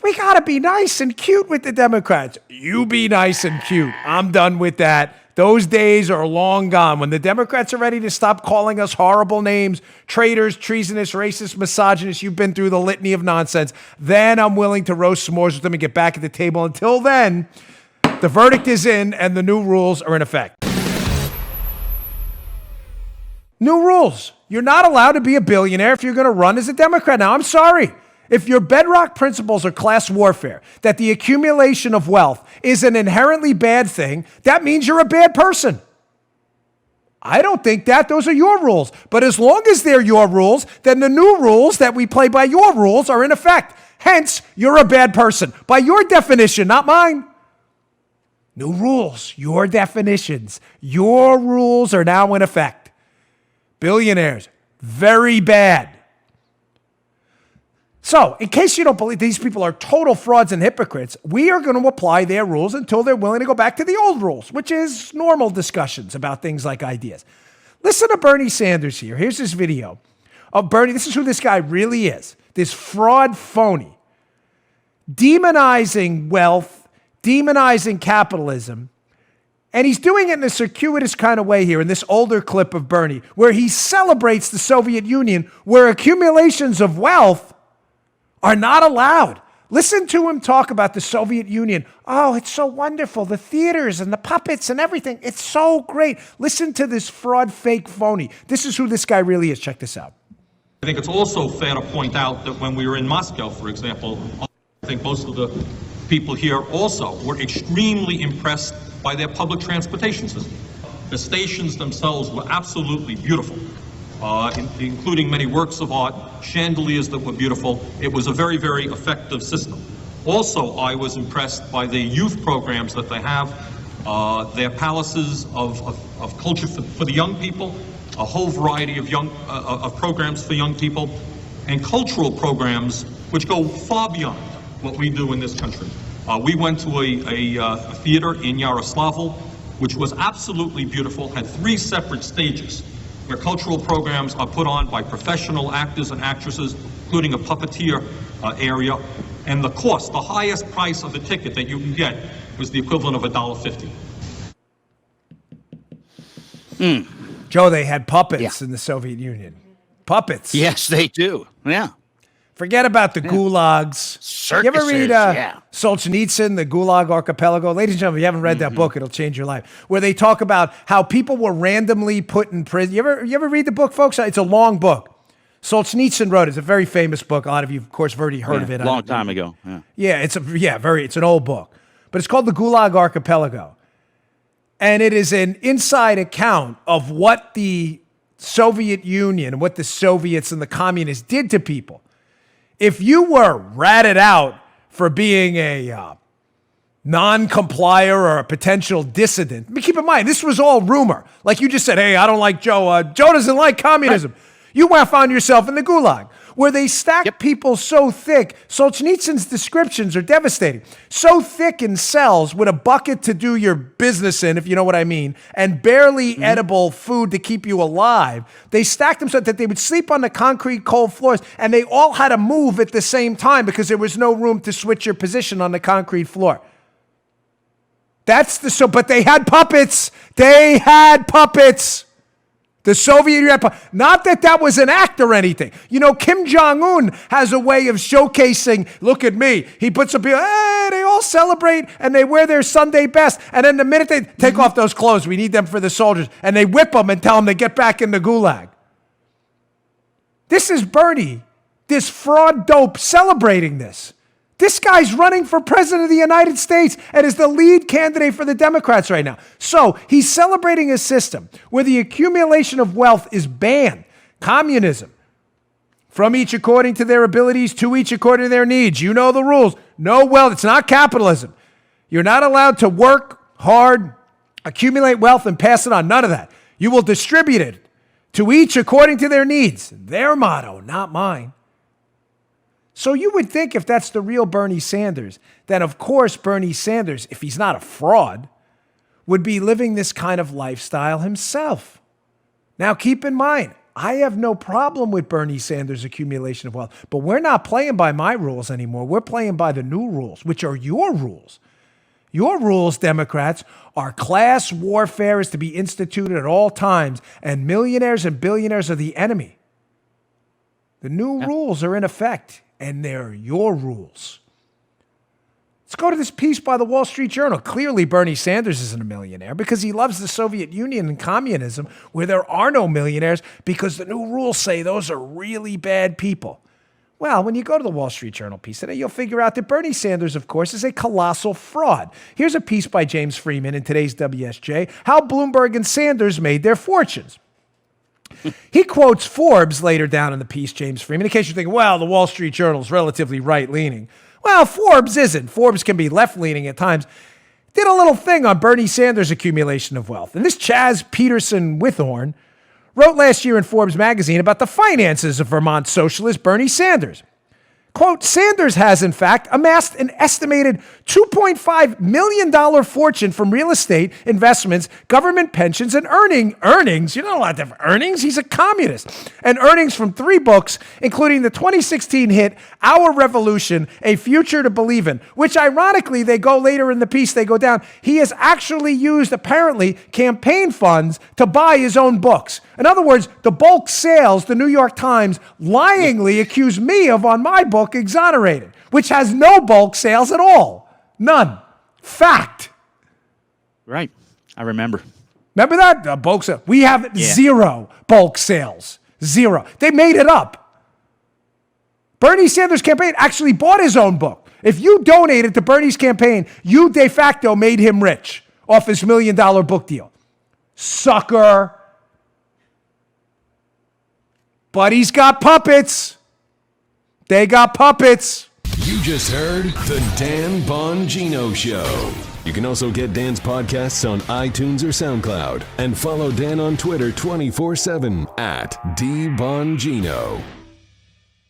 We got to be nice and cute with the Democrats. You be nice and cute. I'm done with that. Those days are long gone. When the Democrats are ready to stop calling us horrible names, traitors, treasonous, racist, misogynist, you've been through the litany of nonsense, then I'm willing to roast s'mores with them and get back at the table. Until then, the verdict is in and the new rules are in effect. New rules. You're not allowed to be a billionaire if you're going to run as a Democrat. Now, I'm sorry. If your bedrock principles are class warfare, that the accumulation of wealth is an inherently bad thing, that means you're a bad person. I don't think that. Those are your rules. But as long as they're your rules, then the new rules that we play by your rules are in effect. Hence, you're a bad person. By your definition, not mine. New rules, your definitions. Your rules are now in effect. Billionaires, very bad. So, in case you don't believe these people are total frauds and hypocrites, we are going to apply their rules until they're willing to go back to the old rules, which is normal discussions about things like ideas. Listen to Bernie Sanders here. Here's this video of Bernie. This is who this guy really is. This fraud phony. Demonizing wealth, demonizing capitalism. And he's doing it in a circuitous kind of way here in this older clip of Bernie, where he celebrates the Soviet Union, where accumulations of wealth are not allowed. Listen to him talk about the Soviet Union. Oh, it's so wonderful. The theaters and the puppets and everything. It's so great. Listen to this fraud, fake, phony. This is who this guy really is. Check this out. I think it's also fair to point out that when we were in Moscow, for example, I think most of the people here also were extremely impressed by their public transportation system. The stations themselves were absolutely beautiful. Including many works of art, chandeliers that were beautiful. It was a very, very effective system. Also, I was impressed by the youth programs that they have, their palaces of culture for the young people, a whole variety of of programs for young people, and cultural programs which go far beyond what we do in this country. We went to a theater in Yaroslavl, which was absolutely beautiful, had 3 separate stages, where cultural programs are put on by professional actors and actresses, including a puppeteer area. And the cost, the highest price of the ticket that you can get was the equivalent of $1.50. Joe, they had puppets in the Soviet Union. Puppets. Yes, they do. Yeah. Forget about the gulags. Circuses, you ever read Solzhenitsyn, the Gulag Archipelago? Ladies and gentlemen, if you haven't read that book, it'll change your life. Where they talk about how people were randomly put in prison. You ever read the book, folks? It's a long book. Solzhenitsyn wrote it. It's a very famous book. A lot of you, of course, have already heard of it. Long time ago. It's an old book. But it's called the Gulag Archipelago. And it is an inside account of what the Soviet Union and what the Soviets and the communists did to people. If you were ratted out for being a non-complier or a potential dissident, keep in mind, this was all rumor. Like you just said, hey, I don't like Joe. Joe doesn't like communism. Right. You found yourself in the Gulag, where they stacked people so thick. Solzhenitsyn's descriptions are devastating. So thick in cells with a bucket to do your business in, if you know what I mean, and barely edible food to keep you alive. They stacked them so that they would sleep on the concrete cold floors, and they all had to move at the same time because there was no room to switch your position on the concrete floor. But they had puppets. They had puppets. The Soviet Union, not that was an act or anything. You know, Kim Jong-un has a way of showcasing, look at me. He puts up, hey, they all celebrate and they wear their Sunday best. And then the minute they take off those clothes, we need them for the soldiers. And they whip them and tell them to get back in the gulag. This is Bernie, this fraud dope, celebrating this. This guy's running for president of the United States and is the lead candidate for the Democrats right now. So he's celebrating a system where the accumulation of wealth is banned. Communism. From each according to their abilities, to each according to their needs. You know the rules. No wealth. It's not capitalism. You're not allowed to work hard, accumulate wealth, and pass it on. None of that. You will distribute it to each according to their needs. Their motto, not mine. So you would think if that's the real Bernie Sanders, then of course Bernie Sanders, if he's not a fraud, would be living this kind of lifestyle himself. Now keep in mind, I have no problem with Bernie Sanders' accumulation of wealth, but we're not playing by my rules anymore. We're playing by the new rules, which are your rules. Your rules, Democrats, are class warfare is to be instituted at all times, and millionaires and billionaires are the enemy. The new rules are in effect, and they're your rules. Let's go to this piece by the Wall Street Journal. Clearly, Bernie Sanders isn't a millionaire because he loves the Soviet Union and communism where there are no millionaires because the new rules say those are really bad people. Well, when you go to the Wall Street Journal piece today, you'll figure out that Bernie Sanders, of course, is a colossal fraud. Here's a piece by James Freeman in today's WSJ, how Bloomberg and Sanders made their fortunes. He quotes Forbes later down in the piece, James Freeman, in case you're thinking, well, the Wall Street Journal is relatively right-leaning. Well, Forbes isn't. Forbes can be left-leaning at times. Did a little thing on Bernie Sanders' accumulation of wealth. And this Chaz Peterson Withorn wrote last year in Forbes magazine about the finances of Vermont socialist Bernie Sanders. Quote, Sanders has, in fact, amassed an estimated $2.5 million fortune from real estate investments, government pensions, and earnings. You know a lot of earnings. He's a communist. And earnings from 3 books, including the 2016 hit, Our Revolution, A Future to Believe in, which ironically, they go later in the piece, they go down. He has actually used, apparently, campaign funds to buy his own books. In other words, the bulk sales, the New York Times lyingly accused me of on my book, Exonerated, which has no bulk sales at all. None. Fact. Right. I remember. Remember that? The bulk sale. We have zero bulk sales. Zero. They made it up. Bernie Sanders' campaign actually bought his own book. If you donated to Bernie's campaign, you de facto made him rich off his $1 million book deal. Sucker. But he's got puppets. They got puppets. You just heard The Dan Bongino Show. You can also get Dan's podcasts on iTunes or SoundCloud. And follow Dan on Twitter 24/7 @DBongino.